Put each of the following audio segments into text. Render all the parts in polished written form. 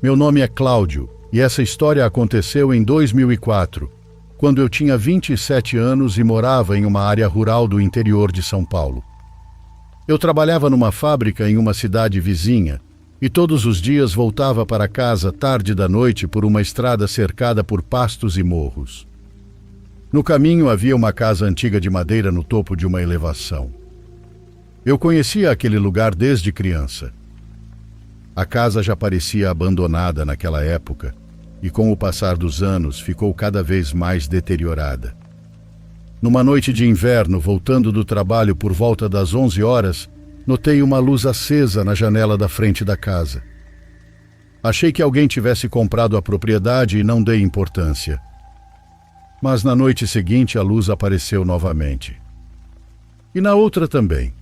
Meu nome é Cláudio e essa história aconteceu em 2004, quando eu tinha 27 anos e morava em uma área rural do interior de São Paulo. Eu trabalhava numa fábrica em uma cidade vizinha e todos os dias voltava para casa tarde da noite por uma estrada cercada por pastos e morros. No caminho havia uma casa antiga de madeira no topo de uma elevação. Eu conhecia aquele lugar desde criança. A casa já parecia abandonada naquela época e, com o passar dos anos, ficou cada vez mais deteriorada. Numa noite de inverno, voltando do trabalho por volta das 11 horas, notei uma luz acesa na janela da frente da casa. Achei que alguém tivesse comprado a propriedade e não dei importância. Mas na noite seguinte a luz apareceu novamente. E na outra também.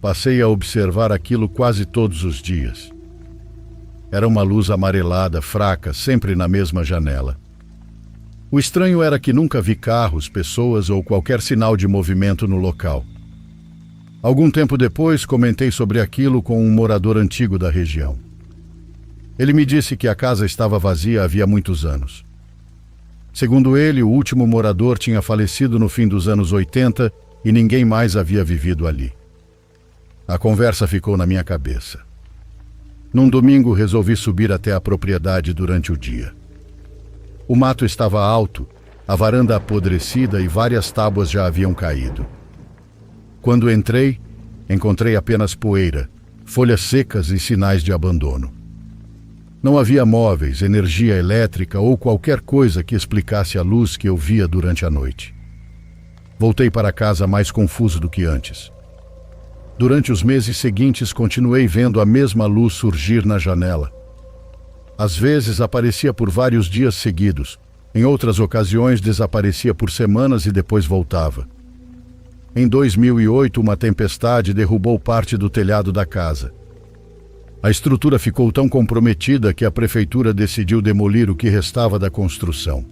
Passei a observar aquilo quase todos os dias. Era uma luz amarelada, fraca, sempre na mesma janela. O estranho era que nunca vi carros, pessoas ou qualquer sinal de movimento no local. Algum tempo depois, comentei sobre aquilo com um morador antigo da região. Ele me disse que a casa estava vazia havia muitos anos. Segundo ele, o último morador tinha falecido no fim dos anos 80 e ninguém mais havia vivido ali. A conversa ficou na minha cabeça. Num domingo, resolvi subir até a propriedade durante o dia. O mato estava alto, a varanda apodrecida e várias tábuas já haviam caído. Quando entrei, encontrei apenas poeira, folhas secas e sinais de abandono. Não havia móveis, energia elétrica ou qualquer coisa que explicasse a luz que eu via durante a noite. Voltei para casa mais confuso do que antes. Durante os meses seguintes, continuei vendo a mesma luz surgir na janela. Às vezes aparecia por vários dias seguidos. Em outras ocasiões desaparecia por semanas e depois voltava. Em 2008, uma tempestade derrubou parte do telhado da casa. A estrutura ficou tão comprometida que a prefeitura decidiu demolir o que restava da construção.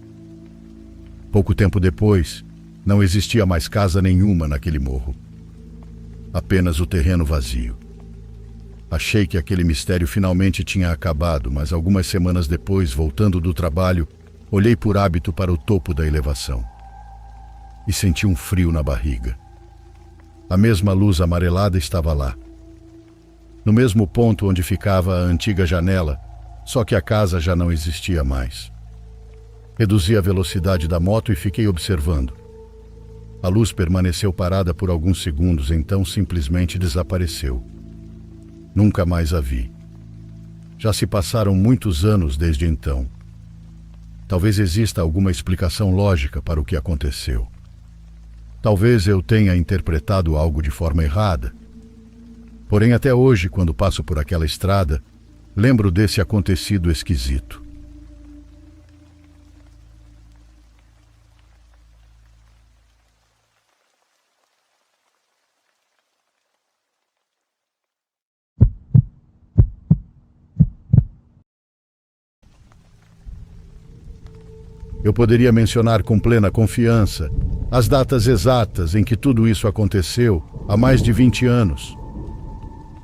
Pouco tempo depois, não existia mais casa nenhuma naquele morro. Apenas o terreno vazio. Achei que aquele mistério finalmente tinha acabado, mas algumas semanas depois, voltando do trabalho, olhei por hábito para o topo da elevação. E senti um frio na barriga. A mesma luz amarelada estava lá. No mesmo ponto onde ficava a antiga janela, só que a casa já não existia mais. Reduzi a velocidade da moto e fiquei observando. A luz permaneceu parada por alguns segundos, então simplesmente desapareceu. Nunca mais a vi. Já se passaram muitos anos desde então. Talvez exista alguma explicação lógica para o que aconteceu. Talvez eu tenha interpretado algo de forma errada. Porém, até hoje, quando passo por aquela estrada, lembro desse acontecido esquisito. Eu poderia mencionar com plena confiança as datas exatas em que tudo isso aconteceu há mais de 20 anos.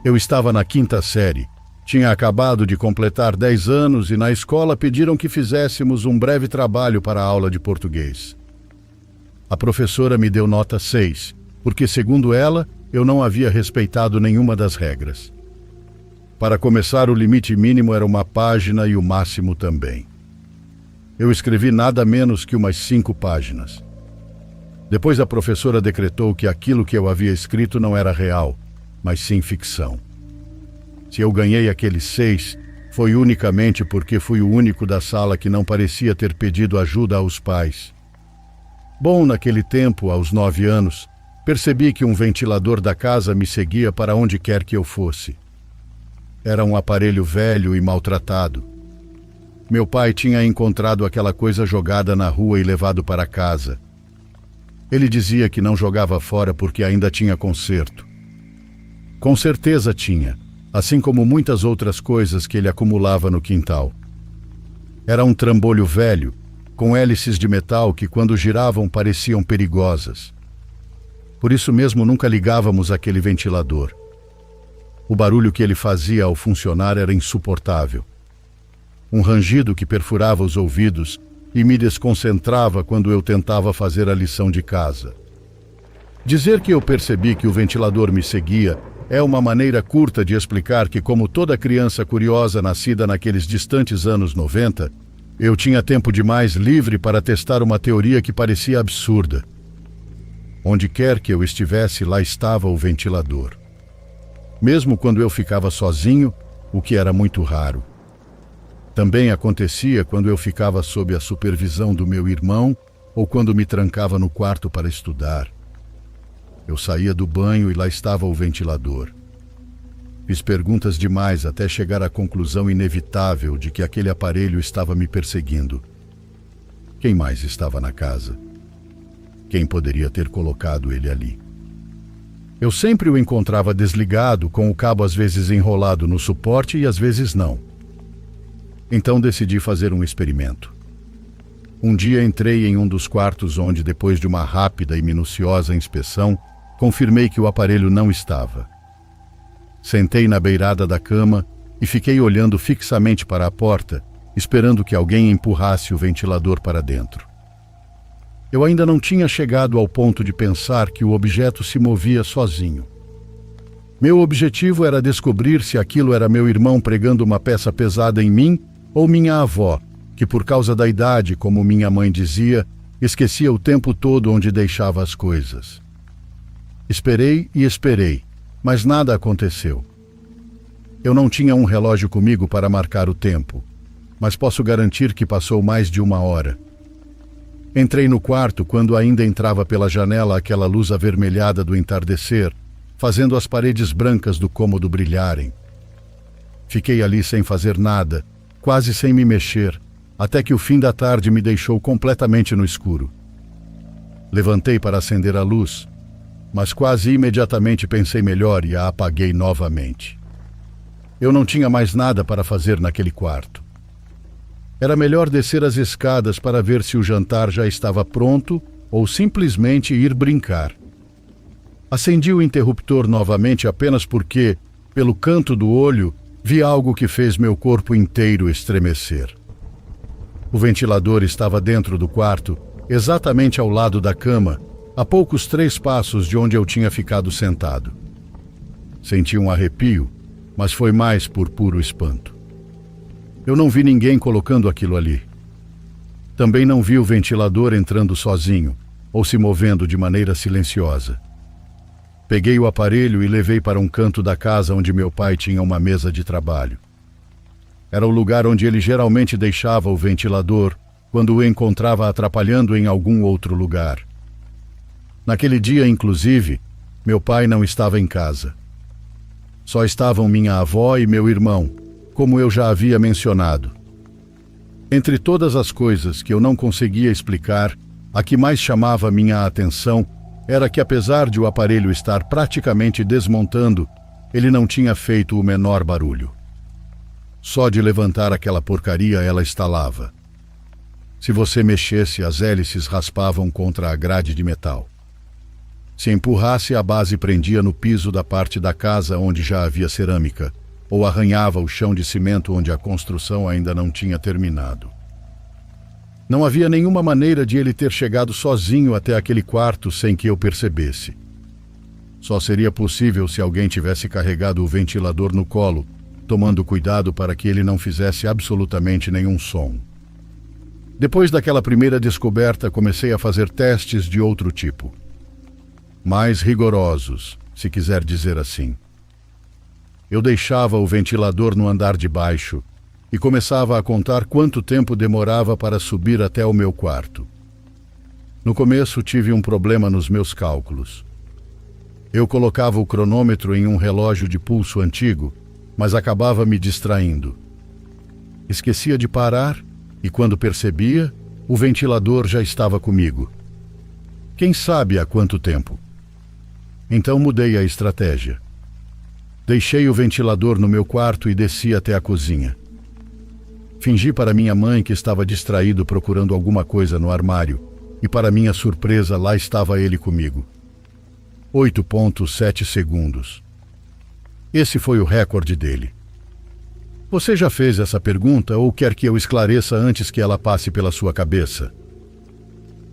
Eu estava na 5ª série, tinha acabado de completar 10 anos e na escola pediram que fizéssemos um breve trabalho para a aula de português. A professora me deu nota 6, porque, segundo ela, eu não havia respeitado nenhuma das regras. Para começar, o limite mínimo era uma página e o máximo também. Eu escrevi nada menos que umas 5 páginas. Depois a professora decretou que aquilo que eu havia escrito não era real, mas sim ficção. Se eu ganhei aqueles 6, foi unicamente porque fui o único da sala que não parecia ter pedido ajuda aos pais. Bom, naquele tempo, aos 9 anos, percebi que um ventilador da casa me seguia para onde quer que eu fosse. Era um aparelho velho e maltratado. Meu pai tinha encontrado aquela coisa jogada na rua e levado para casa. Ele dizia que não jogava fora porque ainda tinha conserto. Com certeza tinha, assim como muitas outras coisas que ele acumulava no quintal. Era um trambolho velho, com hélices de metal que, quando giravam, pareciam perigosas. Por isso mesmo nunca ligávamos aquele ventilador. O barulho que ele fazia ao funcionar era insuportável. um rangido que perfurava os ouvidos e me desconcentrava quando eu tentava fazer a lição de casa. Dizer que eu percebi que o ventilador me seguia é uma maneira curta de explicar que, como toda criança curiosa nascida naqueles distantes anos 90, eu tinha tempo demais livre para testar uma teoria que parecia absurda. Onde quer que eu estivesse, lá estava o ventilador. Mesmo quando eu ficava sozinho, o que era muito raro. Também acontecia quando eu ficava sob a supervisão do meu irmão ou quando me trancava no quarto para estudar. Eu saía do banho e lá estava o ventilador. Fiz perguntas demais até chegar à conclusão inevitável de que aquele aparelho estava me perseguindo. Quem mais estava na casa? Quem poderia ter colocado ele ali? Eu sempre o encontrava desligado, com o cabo às vezes enrolado no suporte e às vezes não. Então decidi fazer um experimento. Um dia entrei em um dos quartos onde, depois de uma rápida e minuciosa inspeção, confirmei que o aparelho não estava. Sentei na beirada da cama e fiquei olhando fixamente para a porta, esperando que alguém empurrasse o ventilador para dentro. Eu ainda não tinha chegado ao ponto de pensar que o objeto se movia sozinho. Meu objetivo era descobrir se aquilo era meu irmão pregando uma peça pesada em mim ou minha avó, que por causa da idade, como minha mãe dizia, esquecia o tempo todo onde deixava as coisas. Esperei e esperei, mas nada aconteceu. Eu não tinha um relógio comigo para marcar o tempo, mas posso garantir que passou mais de 1 hora. Entrei no quarto quando ainda entrava pela janela aquela luz avermelhada do entardecer, fazendo as paredes brancas do cômodo brilharem. Fiquei ali sem fazer nada, quase sem me mexer, até que o fim da tarde me deixou completamente no escuro. Levantei para acender a luz, mas quase imediatamente pensei melhor e a apaguei novamente. Eu não tinha mais nada para fazer naquele quarto. Era melhor descer as escadas para ver se o jantar já estava pronto ou simplesmente ir brincar. Acendi o interruptor novamente apenas porque, pelo canto do olho, vi algo que fez meu corpo inteiro estremecer. O ventilador estava dentro do quarto, exatamente ao lado da cama, a poucos 3 passos de onde eu tinha ficado sentado. Senti um arrepio, mas foi mais por puro espanto. Eu não vi ninguém colocando aquilo ali. Também não vi o ventilador entrando sozinho, ou se movendo de maneira silenciosa. Peguei o aparelho e levei para um canto da casa onde meu pai tinha uma mesa de trabalho. Era o lugar onde ele geralmente deixava o ventilador quando o encontrava atrapalhando em algum outro lugar. Naquele dia, inclusive, meu pai não estava em casa. Só estavam minha avó e meu irmão, como eu já havia mencionado. Entre todas as coisas que eu não conseguia explicar, a que mais chamava minha atenção era que, apesar de o aparelho estar praticamente desmontando, ele não tinha feito o menor barulho. Só de levantar aquela porcaria ela estalava. Se você mexesse, as hélices raspavam contra a grade de metal. Se empurrasse, a base prendia no piso da parte da casa onde já havia cerâmica, ou arranhava o chão de cimento onde a construção ainda não tinha terminado. Não havia nenhuma maneira de ele ter chegado sozinho até aquele quarto sem que eu percebesse. Só seria possível se alguém tivesse carregado o ventilador no colo, tomando cuidado para que ele não fizesse absolutamente nenhum som. Depois daquela primeira descoberta, comecei a fazer testes de outro tipo. Mais rigorosos, se quiser dizer assim. Eu deixava o ventilador no andar de baixo e começava a contar quanto tempo demorava para subir até o meu quarto. No começo tive um problema nos meus cálculos. Eu colocava o cronômetro em um relógio de pulso antigo, mas acabava me distraindo. Esquecia de parar e, quando percebia, o ventilador já estava comigo. Quem sabe há quanto tempo? Então mudei a estratégia. Deixei o ventilador no meu quarto e desci até a cozinha. Fingi para minha mãe que estava distraído procurando alguma coisa no armário, e para minha surpresa, lá estava ele comigo. 8,7 segundos. Esse foi o recorde dele. Você já fez essa pergunta ou quer que eu esclareça antes que ela passe pela sua cabeça?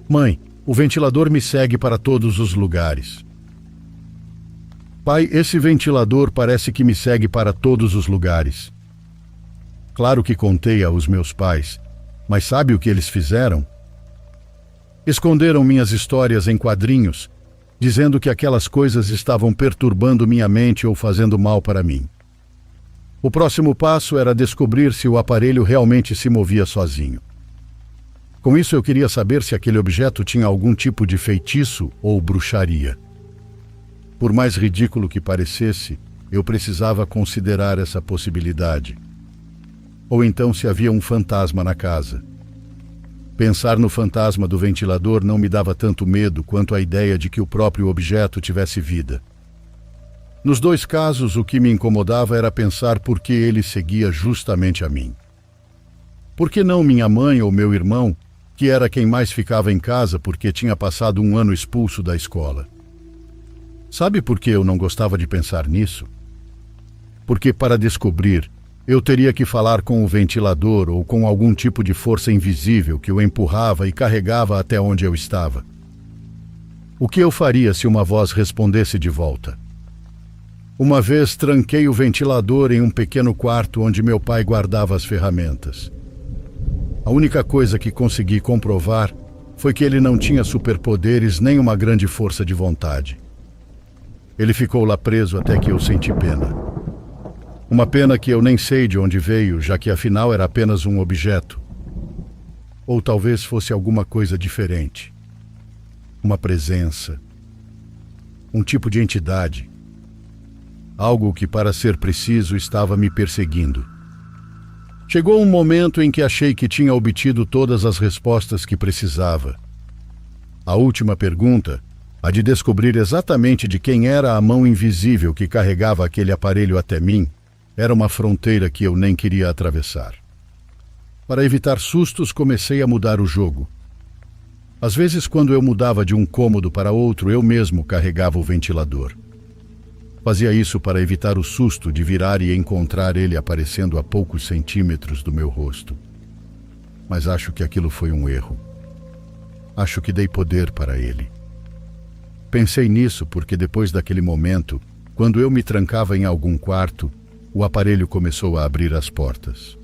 Mãe, o ventilador me segue para todos os lugares. Pai, esse ventilador parece que me segue para todos os lugares. Claro que contei aos meus pais, mas sabe o que eles fizeram? Esconderam minhas histórias em quadrinhos, dizendo que aquelas coisas estavam perturbando minha mente ou fazendo mal para mim. O próximo passo era descobrir se o aparelho realmente se movia sozinho. Com isso, eu queria saber se aquele objeto tinha algum tipo de feitiço ou bruxaria. Por mais ridículo que parecesse, eu precisava considerar essa possibilidade. Ou então se havia um fantasma na casa. Pensar no fantasma do ventilador não me dava tanto medo quanto a ideia de que o próprio objeto tivesse vida. Nos dois casos, o que me incomodava era pensar por que ele seguia justamente a mim. Por que não minha mãe ou meu irmão, que era quem mais ficava em casa porque tinha passado um ano expulso da escola? Sabe por que eu não gostava de pensar nisso? Porque para descobrir, eu teria que falar com o ventilador ou com algum tipo de força invisível que o empurrava e carregava até onde eu estava. O que eu faria se uma voz respondesse de volta? Uma vez tranquei o ventilador em um pequeno quarto onde meu pai guardava as ferramentas. A única coisa que consegui comprovar foi que ele não tinha superpoderes nem uma grande força de vontade. Ele ficou lá preso até que eu senti pena. Uma pena que eu nem sei de onde veio, já que afinal era apenas um objeto. Ou talvez fosse alguma coisa diferente. Uma presença. Um tipo de entidade. Algo que, para ser preciso, estava me perseguindo. Chegou um momento em que achei que tinha obtido todas as respostas que precisava. A última pergunta, a de descobrir exatamente de quem era a mão invisível que carregava aquele aparelho até mim, era uma fronteira que eu nem queria atravessar. Para evitar sustos, comecei a mudar o jogo. Às vezes, quando eu mudava de um cômodo para outro, eu mesmo carregava o ventilador. Fazia isso para evitar o susto de virar e encontrar ele aparecendo a poucos centímetros do meu rosto. Mas acho que aquilo foi um erro. Acho que dei poder para ele. Pensei nisso porque depois daquele momento, quando eu me trancava em algum quarto, o aparelho começou a abrir as portas.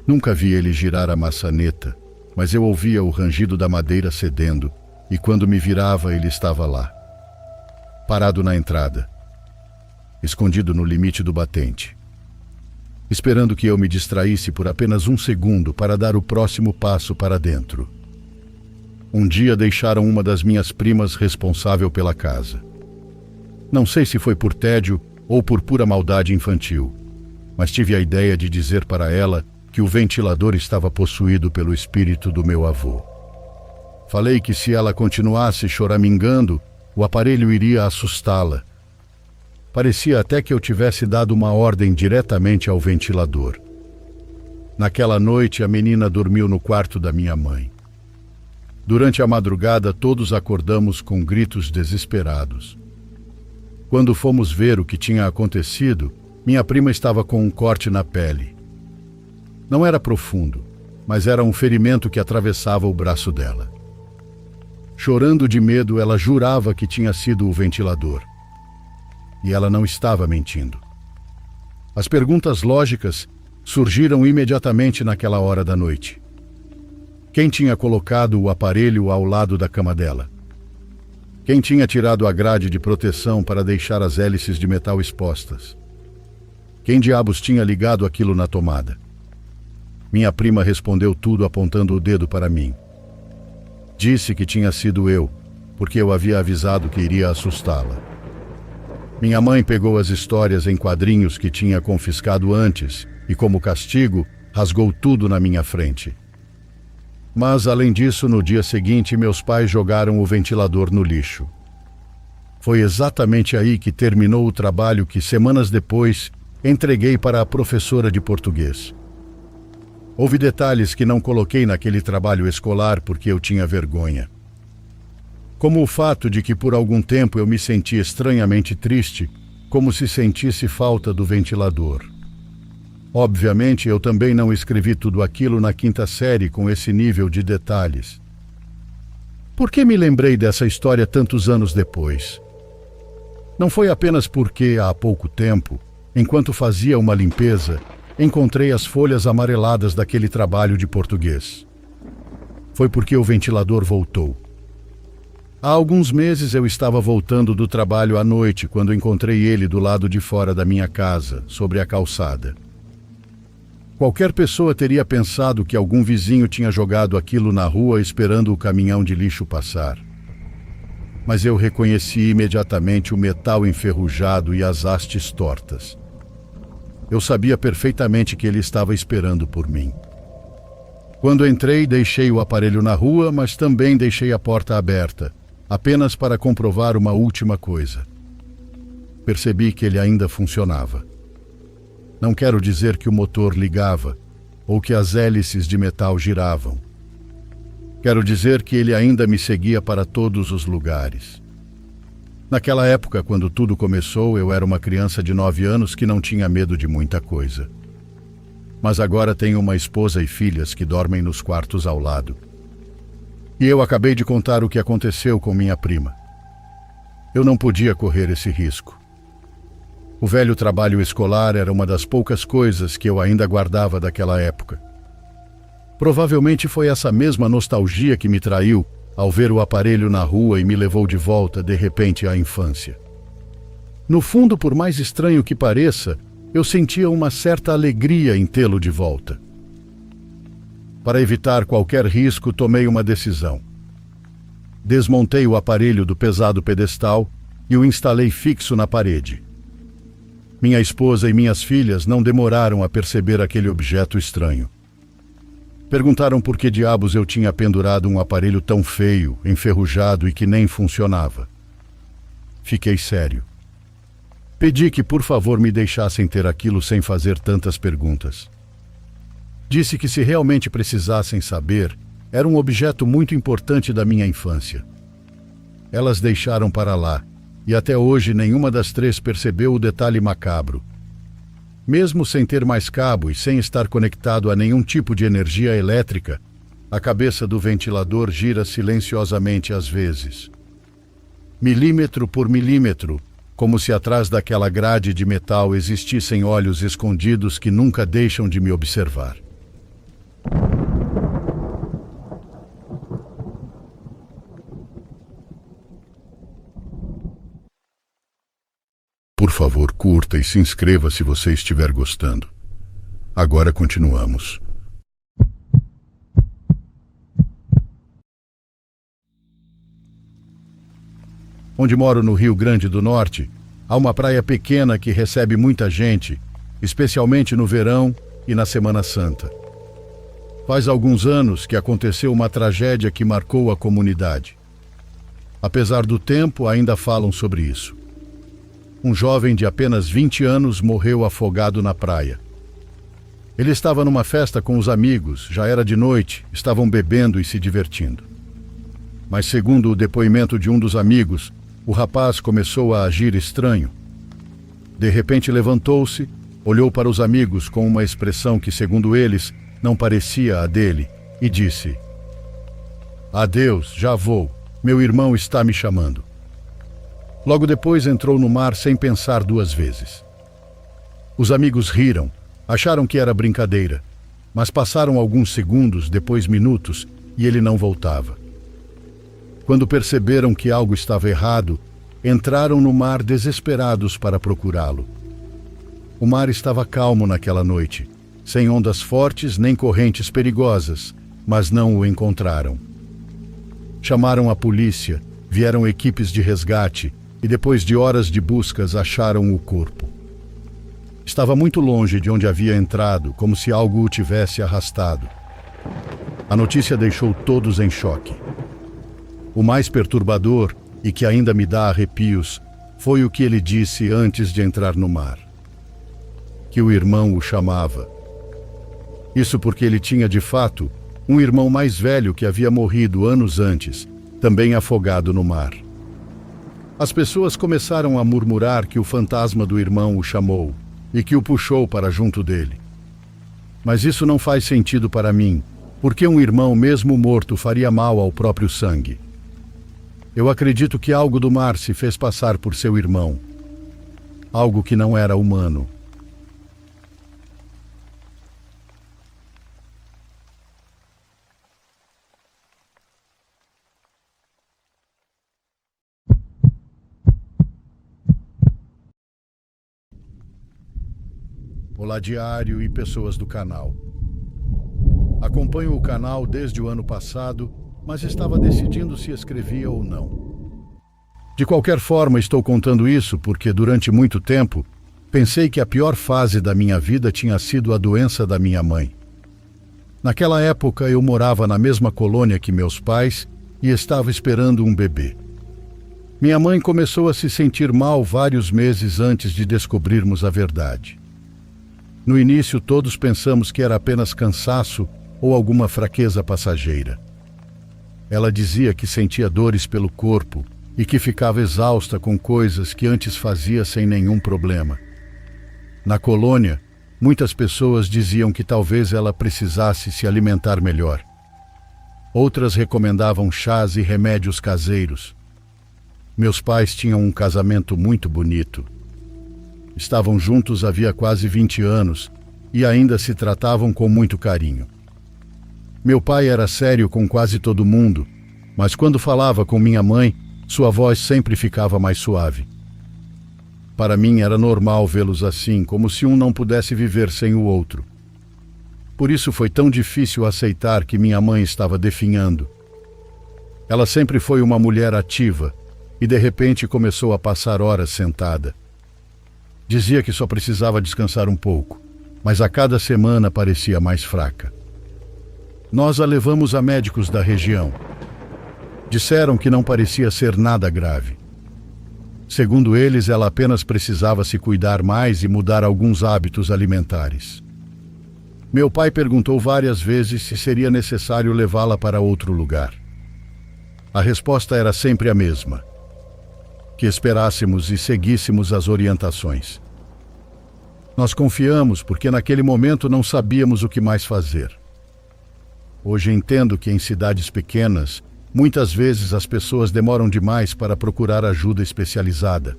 Nunca vi ele girar a maçaneta, mas eu ouvia o rangido da madeira cedendo, e quando me virava ele estava lá, parado na entrada, escondido no limite do batente, esperando que eu me distraísse por apenas um segundo para dar o próximo passo para dentro. Um dia deixaram uma das minhas primas responsável pela casa. Não sei se foi por tédio ou por pura maldade infantil, mas tive a ideia de dizer para ela que o ventilador estava possuído pelo espírito do meu avô. Falei que se ela continuasse choramingando, o aparelho iria assustá-la. Parecia até que eu tivesse dado uma ordem diretamente ao ventilador. Naquela noite, a menina dormiu no quarto da minha mãe. Durante a madrugada, todos acordamos com gritos desesperados. Quando fomos ver o que tinha acontecido, minha prima estava com um corte na pele. Não era profundo, mas era um ferimento que atravessava o braço dela. Chorando de medo, ela jurava que tinha sido o ventilador. E ela não estava mentindo. As perguntas lógicas surgiram imediatamente naquela hora da noite. Quem tinha colocado o aparelho ao lado da cama dela? Quem tinha tirado a grade de proteção para deixar as hélices de metal expostas? Quem diabos tinha ligado aquilo na tomada? Minha prima respondeu tudo apontando o dedo para mim. Disse que tinha sido eu, porque eu havia avisado que iria assustá-la. Minha mãe pegou as histórias em quadrinhos que tinha confiscado antes e, como castigo, rasgou tudo na minha frente. Mas, além disso, no dia seguinte, meus pais jogaram o ventilador no lixo. Foi exatamente aí que terminou o trabalho que, semanas depois, entreguei para a professora de português. Houve detalhes que não coloquei naquele trabalho escolar porque eu tinha vergonha. Como o fato de que por algum tempo eu me senti estranhamente triste, como se sentisse falta do ventilador. Obviamente, eu também não escrevi tudo aquilo na quinta série com esse nível de detalhes. Por que me lembrei dessa história tantos anos depois? Não foi apenas porque, há pouco tempo, enquanto fazia uma limpeza, encontrei as folhas amareladas daquele trabalho de português. Foi porque o ventilador voltou. Há alguns meses eu estava voltando do trabalho à noite quando encontrei ele do lado de fora da minha casa, sobre a calçada. Qualquer pessoa teria pensado que algum vizinho tinha jogado aquilo na rua esperando o caminhão de lixo passar. Mas eu reconheci imediatamente o metal enferrujado e as hastes tortas. Eu sabia perfeitamente que ele estava esperando por mim. Quando entrei, deixei o aparelho na rua, mas também deixei a porta aberta, apenas para comprovar uma última coisa. Percebi que ele ainda funcionava. Não quero dizer que o motor ligava ou que as hélices de metal giravam. Quero dizer que ele ainda me seguia para todos os lugares. Naquela época, quando tudo começou, eu era uma criança de 9 anos que não tinha medo de muita coisa. Mas agora tenho uma esposa e filhas que dormem nos quartos ao lado. E eu acabei de contar o que aconteceu com minha prima. Eu não podia correr esse risco. O velho trabalho escolar era uma das poucas coisas que eu ainda guardava daquela época. Provavelmente foi essa mesma nostalgia que me traiu ao ver o aparelho na rua e me levou de volta, de repente, à infância. No fundo, por mais estranho que pareça, eu sentia uma certa alegria em tê-lo de volta. Para evitar qualquer risco, tomei uma decisão. Desmontei o aparelho do pesado pedestal e o instalei fixo na parede. Minha esposa e minhas filhas não demoraram a perceber aquele objeto estranho. Perguntaram por que diabos eu tinha pendurado um aparelho tão feio, enferrujado e que nem funcionava. Fiquei sério. Pedi que, por favor, me deixassem ter aquilo sem fazer tantas perguntas. Disse que se realmente precisassem saber, era um objeto muito importante da minha infância. Elas deixaram para lá, e até hoje nenhuma das três percebeu o detalhe macabro. Mesmo sem ter mais cabo e sem estar conectado a nenhum tipo de energia elétrica, a cabeça do ventilador gira silenciosamente às vezes. Milímetro por milímetro, como se atrás daquela grade de metal existissem olhos escondidos que nunca deixam de me observar. Por favor, curta e se inscreva se você estiver gostando. Agora continuamos. Onde moro, no Rio Grande do Norte, há uma praia pequena que recebe muita gente, especialmente no verão e na Semana Santa. Faz alguns anos que aconteceu uma tragédia que marcou a comunidade. Apesar do tempo, ainda falam sobre isso. Um jovem de apenas 20 anos morreu afogado na praia. Ele estava numa festa com os amigos, já era de noite, estavam bebendo e se divertindo. Mas, segundo o depoimento de um dos amigos, o rapaz começou a agir estranho. De repente levantou-se, olhou para os amigos com uma expressão que, segundo eles, não parecia a dele, e disse: "Adeus, já vou, meu irmão está me chamando." Logo depois entrou no mar sem pensar duas vezes. Os amigos riram, acharam que era brincadeira, mas passaram alguns segundos, depois minutos, e ele não voltava. Quando perceberam que algo estava errado, entraram no mar desesperados para procurá-lo. O mar estava calmo naquela noite, sem ondas fortes nem correntes perigosas, mas não o encontraram. Chamaram a polícia, vieram equipes de resgate, e depois de horas de buscas acharam o corpo. Estava muito longe de onde havia entrado, como se algo o tivesse arrastado. A notícia deixou todos em choque. O mais perturbador, e que ainda me dá arrepios, foi o que ele disse antes de entrar no mar. Que o irmão o chamava. Isso porque ele tinha, de fato, um irmão mais velho que havia morrido anos antes, também afogado no mar. As pessoas começaram a murmurar que o fantasma do irmão o chamou e que o puxou para junto dele. Mas isso não faz sentido para mim, porque um irmão mesmo morto faria mal ao próprio sangue. Eu acredito que algo do mar se fez passar por seu irmão. Algo que não era humano. Olá, diário e pessoas do canal. Acompanho o canal desde o ano passado, mas estava decidindo se escrevia ou não. De qualquer forma, estou contando isso porque durante muito tempo pensei que a pior fase da minha vida tinha sido a doença da minha mãe. Naquela época eu morava na mesma colônia que meus pais e estava esperando um bebê. Minha mãe começou a se sentir mal vários meses antes de descobrirmos a verdade. No início, todos pensamos que era apenas cansaço ou alguma fraqueza passageira. Ela dizia que sentia dores pelo corpo e que ficava exausta com coisas que antes fazia sem nenhum problema. Na colônia, muitas pessoas diziam que talvez ela precisasse se alimentar melhor. Outras recomendavam chás e remédios caseiros. Meus pais tinham um casamento muito bonito. Estavam juntos havia quase 20 anos e ainda se tratavam com muito carinho. Meu pai era sério com quase todo mundo, mas quando falava com minha mãe, sua voz sempre ficava mais suave. Para mim era normal vê-los assim, como se um não pudesse viver sem o outro. Por isso foi tão difícil aceitar que minha mãe estava definhando. Ela sempre foi uma mulher ativa e de repente começou a passar horas sentada. Dizia que só precisava descansar um pouco, mas a cada semana parecia mais fraca. Nós a levamos a médicos da região. Disseram que não parecia ser nada grave. Segundo eles, ela apenas precisava se cuidar mais e mudar alguns hábitos alimentares. Meu pai perguntou várias vezes se seria necessário levá-la para outro lugar. A resposta era sempre a mesma: que esperássemos e seguíssemos as orientações. Nós confiamos porque naquele momento não sabíamos o que mais fazer. Hoje entendo que em cidades pequenas, muitas vezes as pessoas demoram demais para procurar ajuda especializada.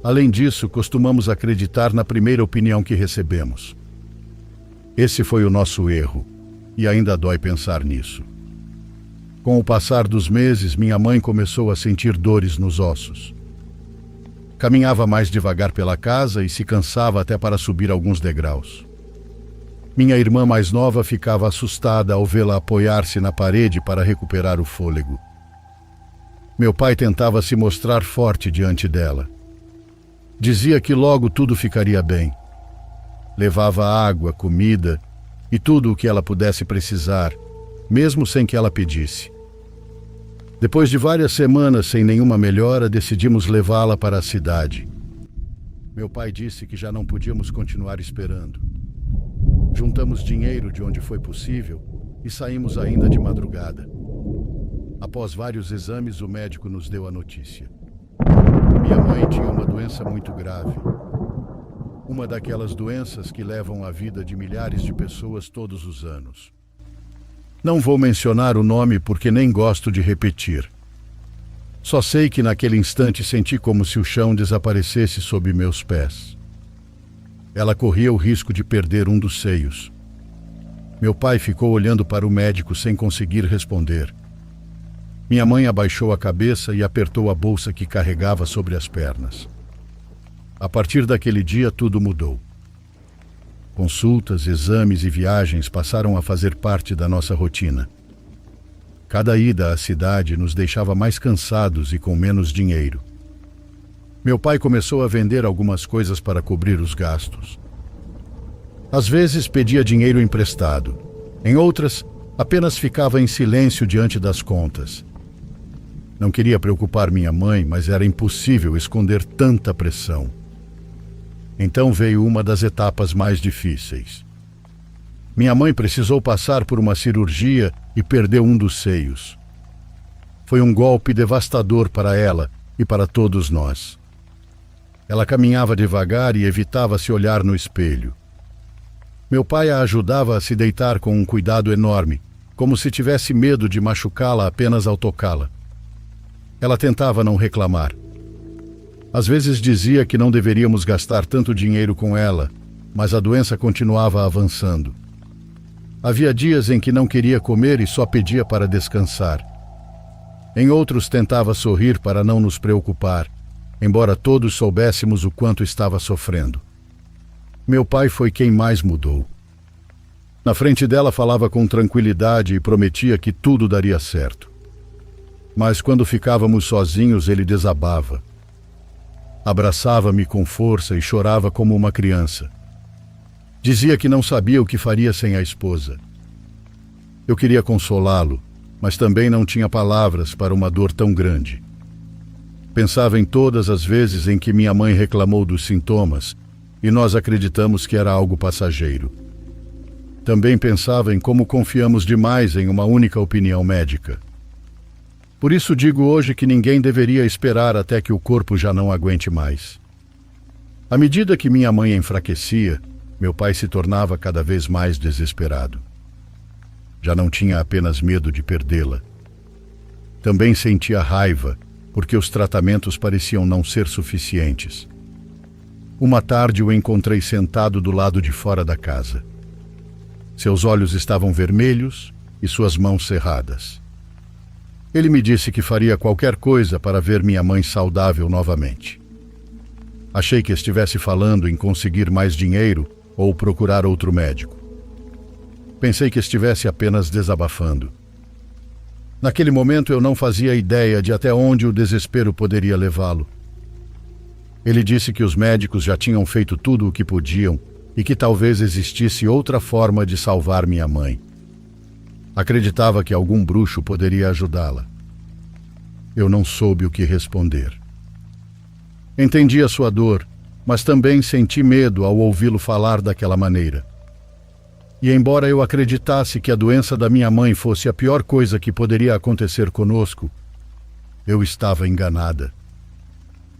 Além disso, costumamos acreditar na primeira opinião que recebemos. Esse foi o nosso erro, e ainda dói pensar nisso. Com o passar dos meses, minha mãe começou a sentir dores nos ossos. Caminhava mais devagar pela casa e se cansava até para subir alguns degraus. Minha irmã mais nova ficava assustada ao vê-la apoiar-se na parede para recuperar o fôlego. Meu pai tentava se mostrar forte diante dela. Dizia que logo tudo ficaria bem. Levava água, comida e tudo o que ela pudesse precisar, mesmo sem que ela pedisse. Depois de várias semanas sem nenhuma melhora, decidimos levá-la para a cidade. Meu pai disse que já não podíamos continuar esperando. Juntamos dinheiro de onde foi possível e saímos ainda de madrugada. Após vários exames, o médico nos deu a notícia. Minha mãe tinha uma doença muito grave. Uma daquelas doenças que levam a vida de milhares de pessoas todos os anos. Não vou mencionar o nome porque nem gosto de repetir. Só sei que naquele instante senti como se o chão desaparecesse sob meus pés. Ela corria o risco de perder um dos seios. Meu pai ficou olhando para o médico sem conseguir responder. Minha mãe abaixou a cabeça e apertou a bolsa que carregava sobre as pernas. A partir daquele dia, tudo mudou. Consultas, exames e viagens passaram a fazer parte da nossa rotina. Cada ida à cidade nos deixava mais cansados e com menos dinheiro. Meu pai começou a vender algumas coisas para cobrir os gastos. Às vezes pedia dinheiro emprestado. Em outras, apenas ficava em silêncio diante das contas. Não queria preocupar minha mãe, mas era impossível esconder tanta pressão. Então veio uma das etapas mais difíceis. Minha mãe precisou passar por uma cirurgia e perdeu um dos seios. Foi um golpe devastador para ela e para todos nós. Ela caminhava devagar e evitava se olhar no espelho. Meu pai a ajudava a se deitar com um cuidado enorme, como se tivesse medo de machucá-la apenas ao tocá-la. Ela tentava não reclamar. Às vezes dizia que não deveríamos gastar tanto dinheiro com ela, mas a doença continuava avançando. Havia dias em que não queria comer e só pedia para descansar. Em outros tentava sorrir para não nos preocupar, embora todos soubéssemos o quanto estava sofrendo. Meu pai foi quem mais mudou. Na frente dela falava com tranquilidade e prometia que tudo daria certo. Mas quando ficávamos sozinhos, ele desabava. Abraçava-me com força e chorava como uma criança. Dizia que não sabia o que faria sem a esposa. Eu queria consolá-lo, mas também não tinha palavras para uma dor tão grande. Pensava em todas as vezes em que minha mãe reclamou dos sintomas e nós acreditamos que era algo passageiro. Também pensava em como confiamos demais em uma única opinião médica. Por isso digo hoje que ninguém deveria esperar até que o corpo já não aguente mais. À medida que minha mãe enfraquecia, meu pai se tornava cada vez mais desesperado. Já não tinha apenas medo de perdê-la. Também sentia raiva, porque os tratamentos pareciam não ser suficientes. Uma tarde o encontrei sentado do lado de fora da casa. Seus olhos estavam vermelhos e suas mãos cerradas. Ele me disse que faria qualquer coisa para ver minha mãe saudável novamente. Achei que estivesse falando em conseguir mais dinheiro ou procurar outro médico. Pensei que estivesse apenas desabafando. Naquele momento eu não fazia ideia de até onde o desespero poderia levá-lo. Ele disse que os médicos já tinham feito tudo o que podiam e que talvez existisse outra forma de salvar minha mãe. Acreditava que algum bruxo poderia ajudá-la. Eu não soube o que responder. Entendi a sua dor, mas também senti medo ao ouvi-lo falar daquela maneira. E embora eu acreditasse que a doença da minha mãe fosse a pior coisa que poderia acontecer conosco, eu estava enganada.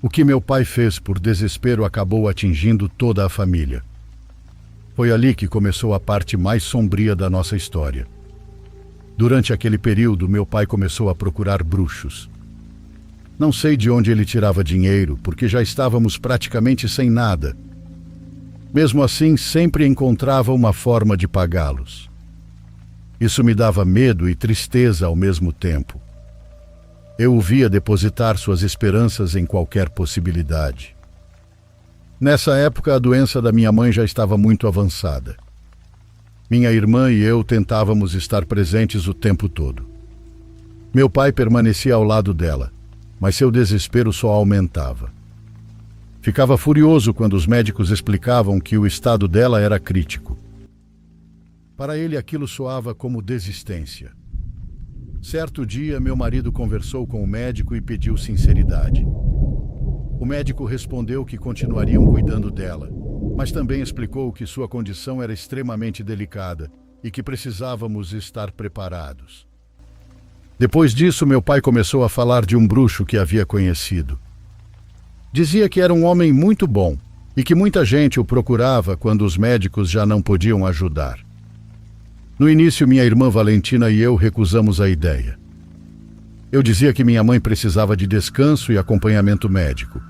O que meu pai fez por desespero acabou atingindo toda a família. Foi ali que começou a parte mais sombria da nossa história. Durante aquele período, meu pai começou a procurar bruxos. Não sei de onde ele tirava dinheiro, porque já estávamos praticamente sem nada. Mesmo assim, sempre encontrava uma forma de pagá-los. Isso me dava medo e tristeza ao mesmo tempo. Eu o via depositar suas esperanças em qualquer possibilidade. Nessa época, a doença da minha mãe já estava muito avançada. Minha irmã e eu tentávamos estar presentes o tempo todo. Meu pai permanecia ao lado dela, mas seu desespero só aumentava. Ficava furioso quando os médicos explicavam que o estado dela era crítico. Para ele, aquilo soava como desistência. Certo dia, meu marido conversou com o médico e pediu sinceridade. O médico respondeu que continuariam cuidando dela, mas também explicou que sua condição era extremamente delicada e que precisávamos estar preparados. Depois disso, meu pai começou a falar de um bruxo que havia conhecido. Dizia que era um homem muito bom e que muita gente o procurava quando os médicos já não podiam ajudar. No início, minha irmã Valentina e eu recusamos a ideia. Eu dizia que minha mãe precisava de descanso e acompanhamento médico.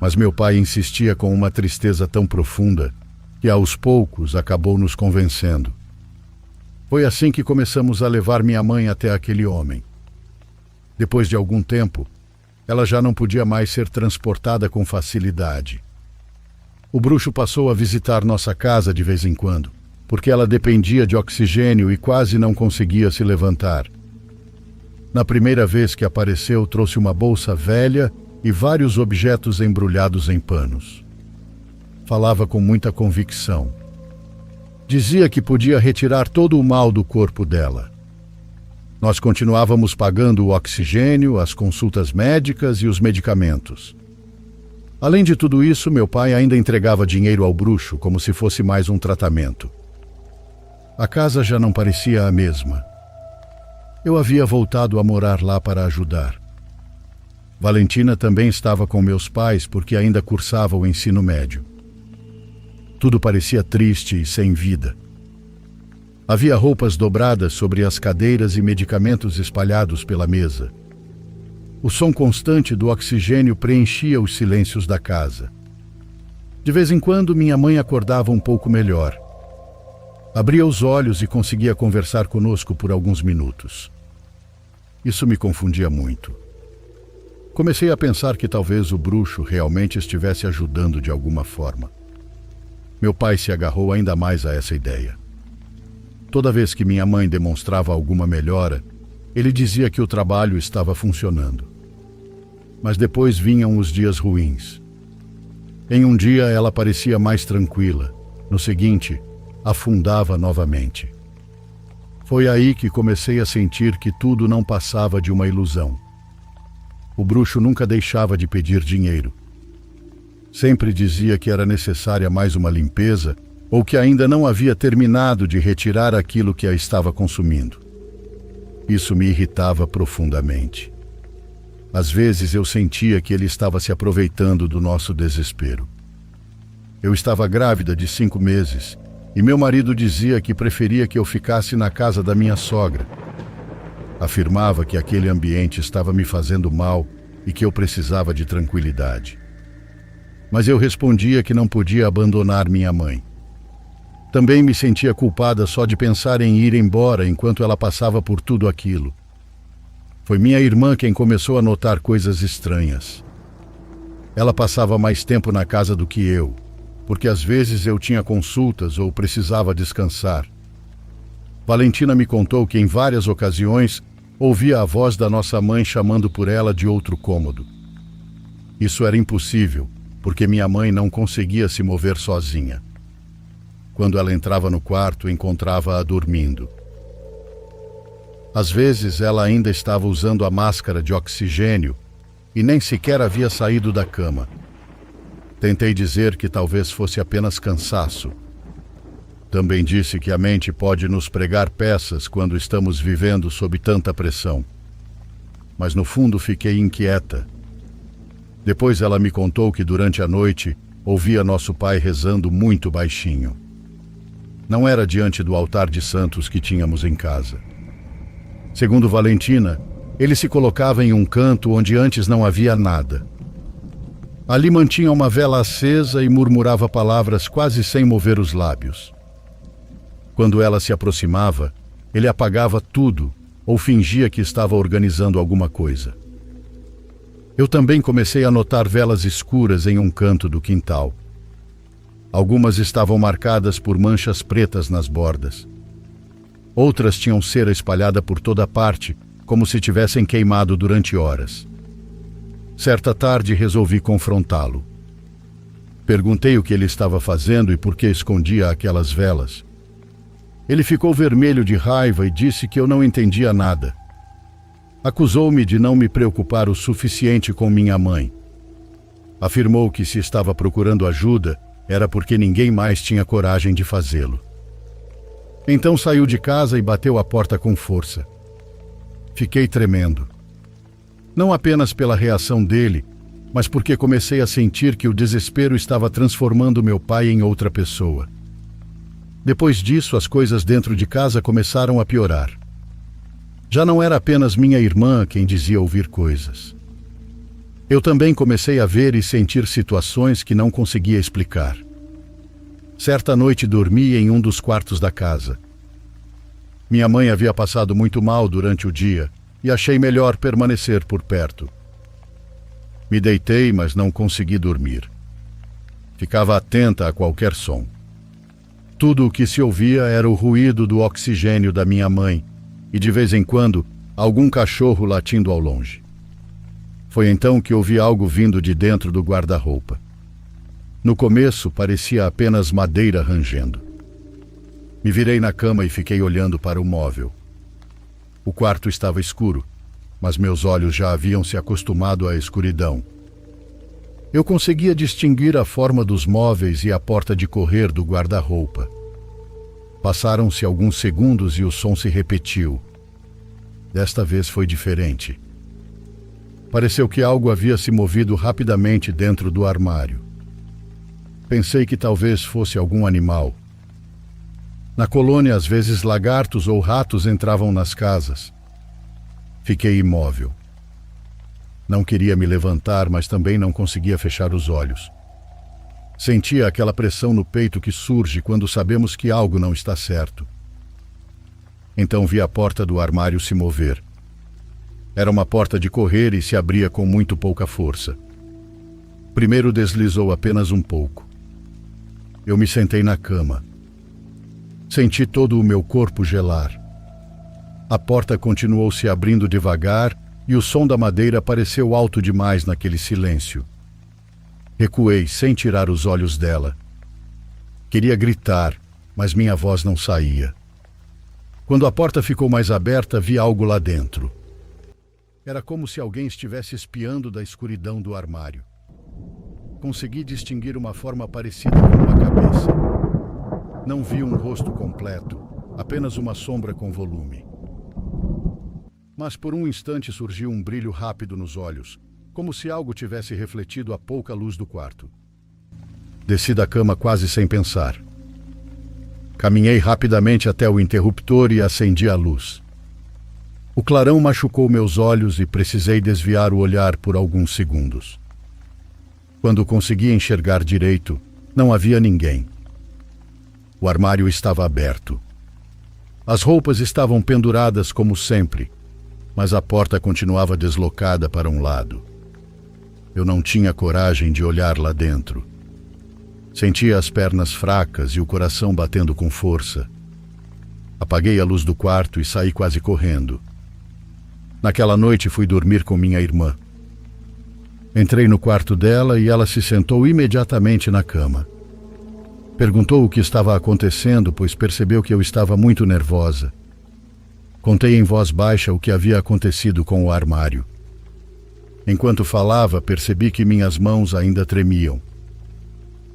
Mas meu pai insistia com uma tristeza tão profunda que aos poucos acabou nos convencendo. Foi assim que começamos a levar minha mãe até aquele homem. Depois de algum tempo, ela já não podia mais ser transportada com facilidade. O bruxo passou a visitar nossa casa de vez em quando, porque ela dependia de oxigênio e quase não conseguia se levantar. Na primeira vez que apareceu, trouxe uma bolsa velha e vários objetos embrulhados em panos. Falava com muita convicção. Dizia que podia retirar todo o mal do corpo dela. Nós continuávamos pagando o oxigênio, as consultas médicas e os medicamentos. Além de tudo isso, meu pai ainda entregava dinheiro ao bruxo como se fosse mais um tratamento. A casa já não parecia a mesma. Eu havia voltado a morar lá para ajudar. Valentina também estava com meus pais porque ainda cursava o ensino médio. Tudo parecia triste e sem vida. Havia roupas dobradas sobre as cadeiras e medicamentos espalhados pela mesa. O som constante do oxigênio preenchia os silêncios da casa. De vez em quando, minha mãe acordava um pouco melhor. Abria os olhos e conseguia conversar conosco por alguns minutos. Isso me confundia muito. Comecei a pensar que talvez o bruxo realmente estivesse ajudando de alguma forma. Meu pai se agarrou ainda mais a essa ideia. Toda vez que minha mãe demonstrava alguma melhora, ele dizia que o trabalho estava funcionando. Mas depois vinham os dias ruins. Em um dia ela parecia mais tranquila. No seguinte, afundava novamente. Foi aí que comecei a sentir que tudo não passava de uma ilusão. O bruxo nunca deixava de pedir dinheiro. Sempre dizia que era necessária mais uma limpeza ou que ainda não havia terminado de retirar aquilo que a estava consumindo. Isso me irritava profundamente. Às vezes eu sentia que ele estava se aproveitando do nosso desespero. Eu estava grávida de 5 meses e meu marido dizia que preferia que eu ficasse na casa da minha sogra. Afirmava que aquele ambiente estava me fazendo mal e que eu precisava de tranquilidade. Mas eu respondia que não podia abandonar minha mãe. Também me sentia culpada só de pensar em ir embora enquanto ela passava por tudo aquilo. Foi minha irmã quem começou a notar coisas estranhas. Ela passava mais tempo na casa do que eu, porque às vezes eu tinha consultas ou precisava descansar. Valentina me contou que em várias ocasiões ouvia a voz da nossa mãe chamando por ela de outro cômodo. Isso era impossível, porque minha mãe não conseguia se mover sozinha. Quando ela entrava no quarto, encontrava-a dormindo. Às vezes, ela ainda estava usando a máscara de oxigênio e nem sequer havia saído da cama. Tentei dizer que talvez fosse apenas cansaço. Também disse que a mente pode nos pregar peças quando estamos vivendo sob tanta pressão. Mas no fundo fiquei inquieta. Depois ela me contou que durante a noite ouvia nosso pai rezando muito baixinho. Não era diante do altar de santos que tínhamos em casa. Segundo Valentina, ele se colocava em um canto onde antes não havia nada. Ali mantinha uma vela acesa e murmurava palavras quase sem mover os lábios. Quando ela se aproximava, ele apagava tudo ou fingia que estava organizando alguma coisa. Eu também comecei a notar velas escuras em um canto do quintal. Algumas estavam marcadas por manchas pretas nas bordas. Outras tinham cera espalhada por toda parte, como se tivessem queimado durante horas. Certa tarde resolvi confrontá-lo. Perguntei o que ele estava fazendo e por que escondia aquelas velas. Ele ficou vermelho de raiva e disse que eu não entendia nada. Acusou-me de não me preocupar o suficiente com minha mãe. Afirmou que se estava procurando ajuda, era porque ninguém mais tinha coragem de fazê-lo. Então saiu de casa e bateu a porta com força. Fiquei tremendo. Não apenas pela reação dele, mas porque comecei a sentir que o desespero estava transformando meu pai em outra pessoa. Depois disso, as coisas dentro de casa começaram a piorar. Já não era apenas minha irmã quem dizia ouvir coisas. Eu também comecei a ver e sentir situações que não conseguia explicar. Certa noite dormi em um dos quartos da casa. Minha mãe havia passado muito mal durante o dia e achei melhor permanecer por perto. Me deitei, mas não consegui dormir. Ficava atenta a qualquer som. Tudo o que se ouvia era o ruído do oxigênio da minha mãe e, de vez em quando, algum cachorro latindo ao longe. Foi então que ouvi algo vindo de dentro do guarda-roupa. No começo, parecia apenas madeira rangendo. Me virei na cama e fiquei olhando para o móvel. O quarto estava escuro, mas meus olhos já haviam se acostumado à escuridão. Eu conseguia distinguir a forma dos móveis e a porta de correr do guarda-roupa. Passaram-se alguns segundos e o som se repetiu. Desta vez foi diferente. Pareceu que algo havia se movido rapidamente dentro do armário. Pensei que talvez fosse algum animal. Na colônia, às vezes lagartos ou ratos entravam nas casas. Fiquei imóvel. Não queria me levantar, mas também não conseguia fechar os olhos. Sentia aquela pressão no peito que surge quando sabemos que algo não está certo. Então vi a porta do armário se mover. Era uma porta de correr e se abria com muito pouca força. Primeiro deslizou apenas um pouco. Eu me sentei na cama. Senti todo o meu corpo gelar. A porta continuou se abrindo devagar e o som da madeira pareceu alto demais naquele silêncio. Recuei sem tirar os olhos dela. Queria gritar, mas minha voz não saía. Quando a porta ficou mais aberta, vi algo lá dentro. Era como se alguém estivesse espiando da escuridão do armário. Consegui distinguir uma forma parecida com uma cabeça. Não vi um rosto completo, apenas uma sombra com volume. Mas por um instante surgiu um brilho rápido nos olhos, como se algo tivesse refletido a pouca luz do quarto. Desci da cama quase sem pensar. Caminhei rapidamente até o interruptor e acendi a luz. O clarão machucou meus olhos e precisei desviar o olhar por alguns segundos. Quando consegui enxergar direito, não havia ninguém. O armário estava aberto. As roupas estavam penduradas como sempre, mas a porta continuava deslocada para um lado. Eu não tinha coragem de olhar lá dentro. Sentia as pernas fracas e o coração batendo com força. Apaguei a luz do quarto e saí quase correndo. Naquela noite fui dormir com minha irmã. Entrei no quarto dela e ela se sentou imediatamente na cama. Perguntou o que estava acontecendo, pois percebeu que eu estava muito nervosa. Contei em voz baixa o que havia acontecido com o armário. Enquanto falava, percebi que minhas mãos ainda tremiam.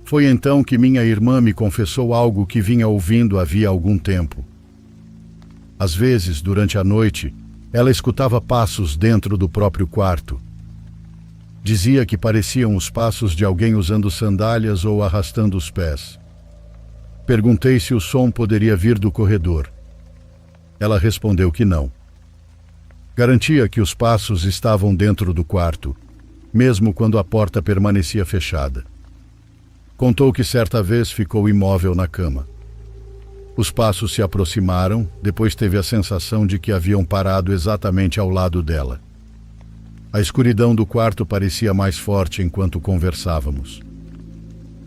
Foi então que minha irmã me confessou algo que vinha ouvindo havia algum tempo. Às vezes, durante a noite, ela escutava passos dentro do próprio quarto. Dizia que pareciam os passos de alguém usando sandálias ou arrastando os pés. Perguntei se o som poderia vir do corredor. Ela respondeu que não. Garantia que os passos estavam dentro do quarto, mesmo quando a porta permanecia fechada. Contou que certa vez ficou imóvel na cama. Os passos se aproximaram, depois teve a sensação de que haviam parado exatamente ao lado dela. A escuridão do quarto parecia mais forte enquanto conversávamos.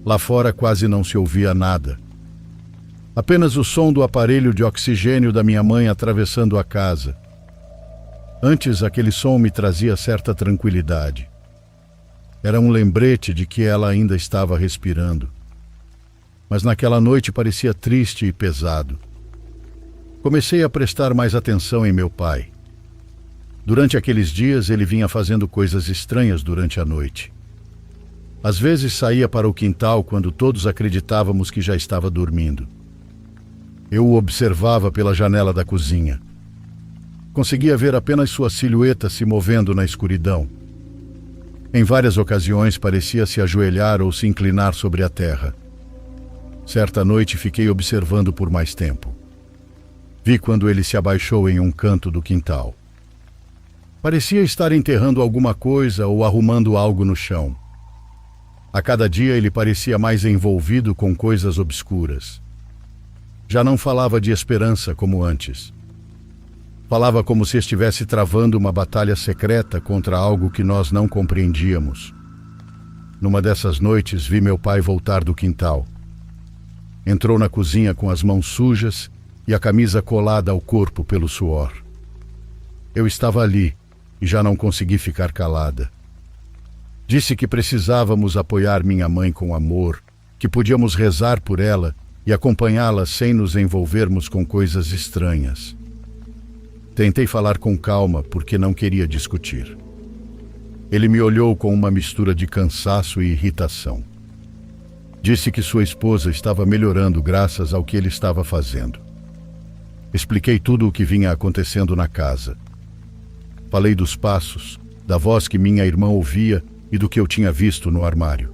Lá fora quase não se ouvia nada. Apenas o som do aparelho de oxigênio da minha mãe atravessando a casa. Antes, aquele som me trazia certa tranquilidade. Era um lembrete de que ela ainda estava respirando. Mas naquela noite parecia triste e pesado. Comecei a prestar mais atenção em meu pai. Durante aqueles dias, ele vinha fazendo coisas estranhas durante a noite. Às vezes saía para o quintal quando todos acreditávamos que já estava dormindo. Eu o observava pela janela da cozinha. Conseguia ver apenas sua silhueta se movendo na escuridão. Em várias ocasiões parecia se ajoelhar ou se inclinar sobre a terra. Certa noite fiquei observando por mais tempo. Vi quando ele se abaixou em um canto do quintal. Parecia estar enterrando alguma coisa ou arrumando algo no chão. A cada dia ele parecia mais envolvido com coisas obscuras. Já não falava de esperança como antes. Falava como se estivesse travando uma batalha secreta contra algo que nós não compreendíamos. Numa dessas noites, vi meu pai voltar do quintal. Entrou na cozinha com as mãos sujas e a camisa colada ao corpo pelo suor. Eu estava ali e já não consegui ficar calada. Disse que precisávamos apoiar minha mãe com amor, que podíamos rezar por ela e acompanhá-la sem nos envolvermos com coisas estranhas. Tentei falar com calma porque não queria discutir. Ele me olhou com uma mistura de cansaço e irritação. Disse que sua esposa estava melhorando graças ao que ele estava fazendo. Expliquei tudo o que vinha acontecendo na casa. Falei dos passos, da voz que minha irmã ouvia e do que eu tinha visto no armário.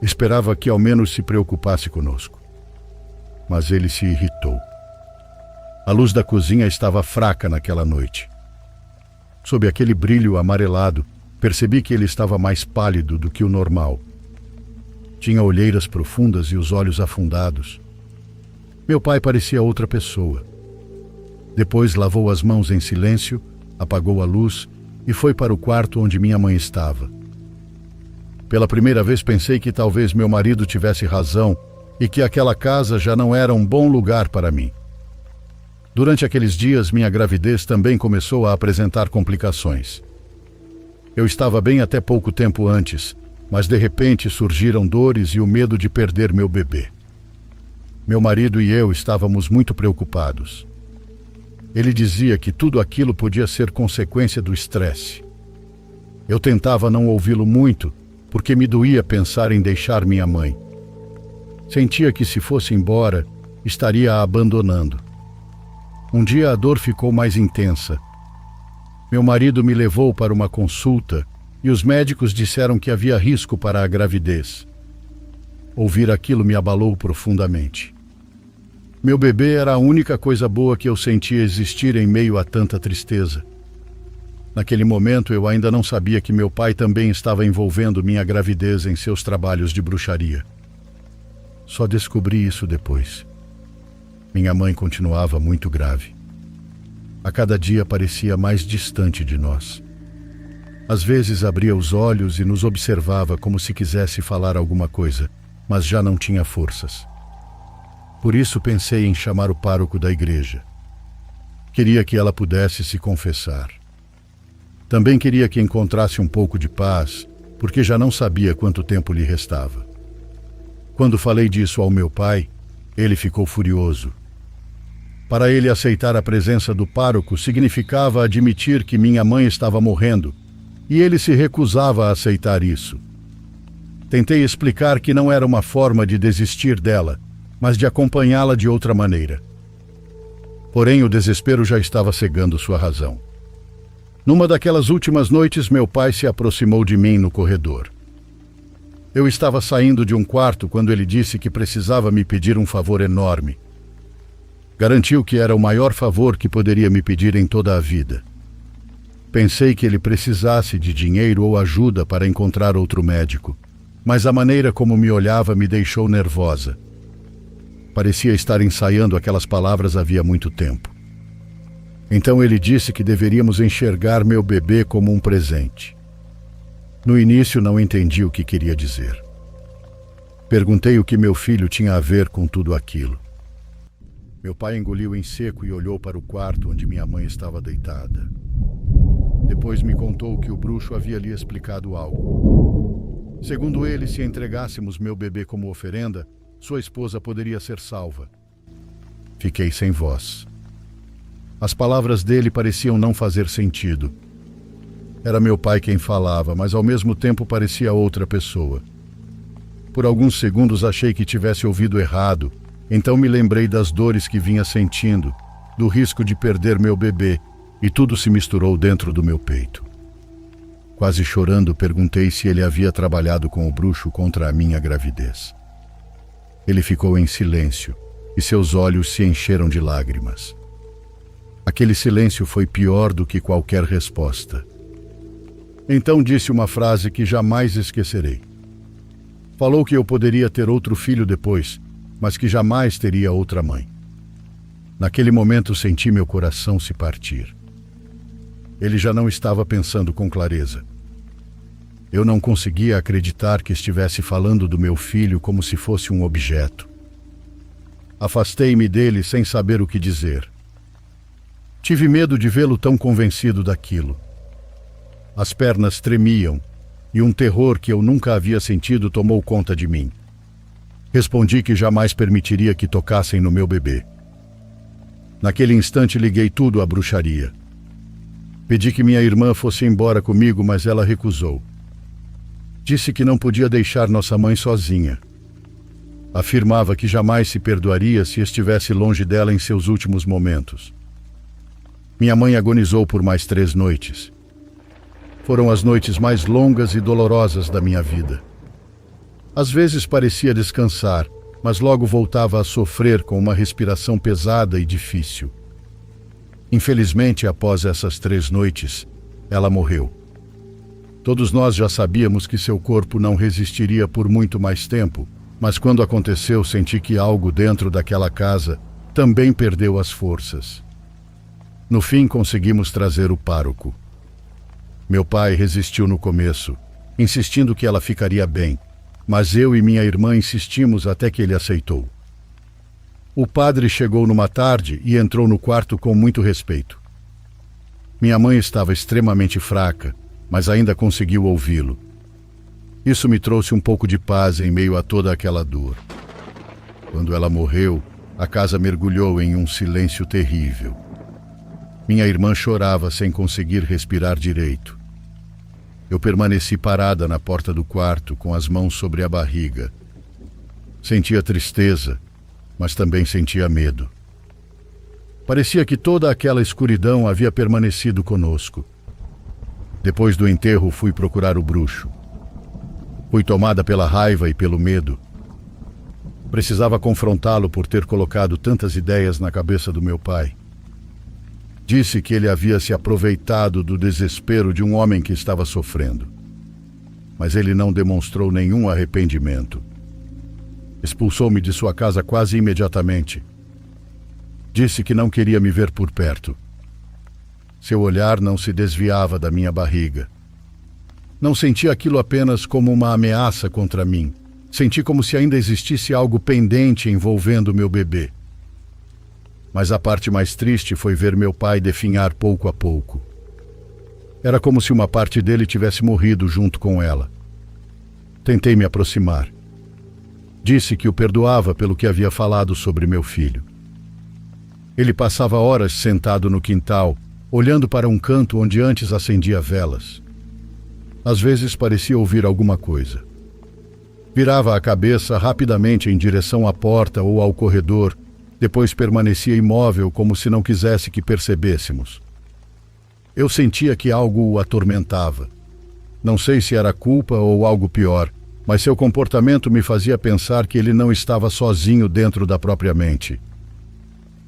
Esperava que ao menos se preocupasse conosco. Mas ele se irritou. A luz da cozinha estava fraca naquela noite. Sob aquele brilho amarelado, percebi que ele estava mais pálido do que o normal. Tinha olheiras profundas e os olhos afundados. Meu pai parecia outra pessoa. Depois lavou as mãos em silêncio, apagou a luz e foi para o quarto onde minha mãe estava. Pela primeira vez pensei que talvez meu marido tivesse razão e que aquela casa já não era um bom lugar para mim. Durante aqueles dias, minha gravidez também começou a apresentar complicações. Eu estava bem até pouco tempo antes, mas de repente surgiram dores e o medo de perder meu bebê. Meu marido e eu estávamos muito preocupados. Ele dizia que tudo aquilo podia ser consequência do estresse. Eu tentava não ouvi-lo muito, porque me doía pensar em deixar minha mãe. Sentia que se fosse embora, estaria a abandonando. Um dia a dor ficou mais intensa. Meu marido me levou para uma consulta e os médicos disseram que havia risco para a gravidez. Ouvir aquilo me abalou profundamente. Meu bebê era a única coisa boa que eu sentia existir em meio a tanta tristeza. Naquele momento eu ainda não sabia que meu pai também estava envolvendo minha gravidez em seus trabalhos de bruxaria. Só descobri isso depois. Minha mãe continuava muito grave. A cada dia parecia mais distante de nós. Às vezes abria os olhos e nos observava como se quisesse falar alguma coisa, mas já não tinha forças. Por isso pensei em chamar o pároco da igreja. Queria que ela pudesse se confessar. Também queria que encontrasse um pouco de paz, porque já não sabia quanto tempo lhe restava. Quando falei disso ao meu pai, ele ficou furioso. Para ele, aceitar a presença do pároco significava admitir que minha mãe estava morrendo, e ele se recusava a aceitar isso. Tentei explicar que não era uma forma de desistir dela, mas de acompanhá-la de outra maneira. Porém, o desespero já estava cegando sua razão. Numa daquelas últimas noites, meu pai se aproximou de mim no corredor. Eu estava saindo de um quarto quando ele disse que precisava me pedir um favor enorme. Garantiu que era o maior favor que poderia me pedir em toda a vida. Pensei que ele precisasse de dinheiro ou ajuda para encontrar outro médico, mas a maneira como me olhava me deixou nervosa. Parecia estar ensaiando aquelas palavras havia muito tempo. Então ele disse que deveríamos enxergar meu bebê como um presente. No início não entendi o que queria dizer. Perguntei o que meu filho tinha a ver com tudo aquilo. Meu pai engoliu em seco e olhou para o quarto onde minha mãe estava deitada. Depois me contou que o bruxo havia lhe explicado algo. Segundo ele, se entregássemos meu bebê como oferenda, sua esposa poderia ser salva. Fiquei sem voz. As palavras dele pareciam não fazer sentido. Era meu pai quem falava, mas ao mesmo tempo parecia outra pessoa. Por alguns segundos achei que tivesse ouvido errado. Então me lembrei das dores que vinha sentindo, do risco de perder meu bebê, e tudo se misturou dentro do meu peito. Quase chorando, perguntei se ele havia trabalhado com o bruxo contra a minha gravidez. Ele ficou em silêncio, e seus olhos se encheram de lágrimas. Aquele silêncio foi pior do que qualquer resposta. Então disse uma frase que jamais esquecerei. Falou que eu poderia ter outro filho depois, mas que jamais teria outra mãe. Naquele momento senti meu coração se partir. Ele já não estava pensando com clareza. Eu não conseguia acreditar que estivesse falando do meu filho como se fosse um objeto. Afastei-me dele sem saber o que dizer. Tive medo de vê-lo tão convencido daquilo. As pernas tremiam e um terror que eu nunca havia sentido tomou conta de mim. Respondi que jamais permitiria que tocassem no meu bebê. Naquele instante liguei tudo à bruxaria. Pedi que minha irmã fosse embora comigo, mas ela recusou. Disse que não podia deixar nossa mãe sozinha. Afirmava que jamais se perdoaria se estivesse longe dela em seus últimos momentos. Minha mãe agonizou por mais 3 noites. Foram as noites mais longas e dolorosas da minha vida. Às vezes parecia descansar, mas logo voltava a sofrer com uma respiração pesada e difícil. Infelizmente, após essas 3 noites, ela morreu. Todos nós já sabíamos que seu corpo não resistiria por muito mais tempo, mas quando aconteceu, senti que algo dentro daquela casa também perdeu as forças. No fim, conseguimos trazer o pároco. Meu pai resistiu no começo, insistindo que ela ficaria bem, mas eu e minha irmã insistimos até que ele aceitou. O padre chegou numa tarde e entrou no quarto com muito respeito. Minha mãe estava extremamente fraca, mas ainda conseguiu ouvi-lo. Isso me trouxe um pouco de paz em meio a toda aquela dor. Quando ela morreu, a casa mergulhou em um silêncio terrível. Minha irmã chorava sem conseguir respirar direito. Eu permaneci parada na porta do quarto, com as mãos sobre a barriga. Sentia tristeza, mas também sentia medo. Parecia que toda aquela escuridão havia permanecido conosco. Depois do enterro, fui procurar o bruxo. Fui tomada pela raiva e pelo medo. Precisava confrontá-lo por ter colocado tantas ideias na cabeça do meu pai. Disse que ele havia se aproveitado do desespero de um homem que estava sofrendo. Mas ele não demonstrou nenhum arrependimento. Expulsou-me de sua casa quase imediatamente. Disse que não queria me ver por perto. Seu olhar não se desviava da minha barriga. Não senti aquilo apenas como uma ameaça contra mim. Senti como se ainda existisse algo pendente envolvendo meu bebê. Mas a parte mais triste foi ver meu pai definhar pouco a pouco. Era como se uma parte dele tivesse morrido junto com ela. Tentei me aproximar. Disse que o perdoava pelo que havia falado sobre meu filho. Ele passava horas sentado no quintal, olhando para um canto onde antes acendia velas. Às vezes parecia ouvir alguma coisa. Virava a cabeça rapidamente em direção à porta ou ao corredor, depois permanecia imóvel como se não quisesse que percebêssemos. Eu sentia que algo o atormentava. Não sei se era culpa ou algo pior, mas seu comportamento me fazia pensar que ele não estava sozinho dentro da própria mente.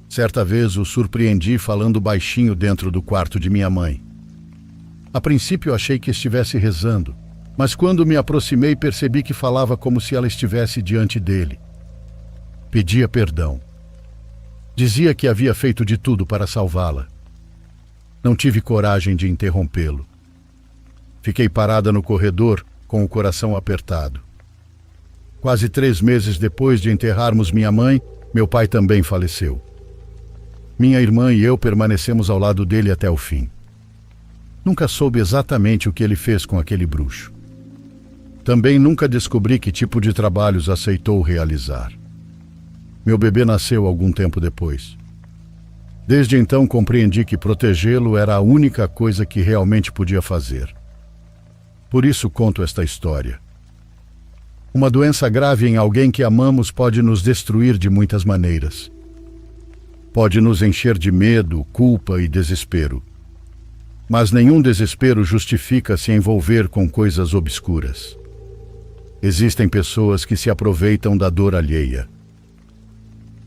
Certa vez o surpreendi falando baixinho dentro do quarto de minha mãe. A princípio achei que estivesse rezando, mas quando me aproximei percebi que falava como se ela estivesse diante dele. Pedia perdão. Dizia que havia feito de tudo para salvá-la. Não tive coragem de interrompê-lo. Fiquei parada no corredor, com o coração apertado. Quase 3 meses depois de enterrarmos minha mãe, meu pai também faleceu. Minha irmã e eu permanecemos ao lado dele até o fim. Nunca soube exatamente o que ele fez com aquele bruxo. Também nunca descobri que tipo de trabalhos aceitou realizar. Meu bebê nasceu algum tempo depois. Desde então compreendi que protegê-lo era a única coisa que realmente podia fazer. Por isso conto esta história. Uma doença grave em alguém que amamos pode nos destruir de muitas maneiras. Pode nos encher de medo, culpa e desespero. Mas nenhum desespero justifica se envolver com coisas obscuras. Existem pessoas que se aproveitam da dor alheia.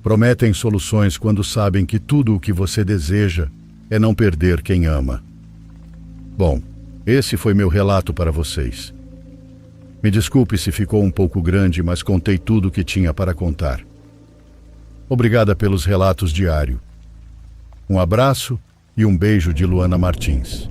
Prometem soluções quando sabem que tudo o que você deseja é não perder quem ama. Bom, esse foi meu relato para vocês. Me desculpe se ficou um pouco grande, mas contei tudo o que tinha para contar. Obrigada pelos relatos diários. Um abraço e um beijo de Luana Martins.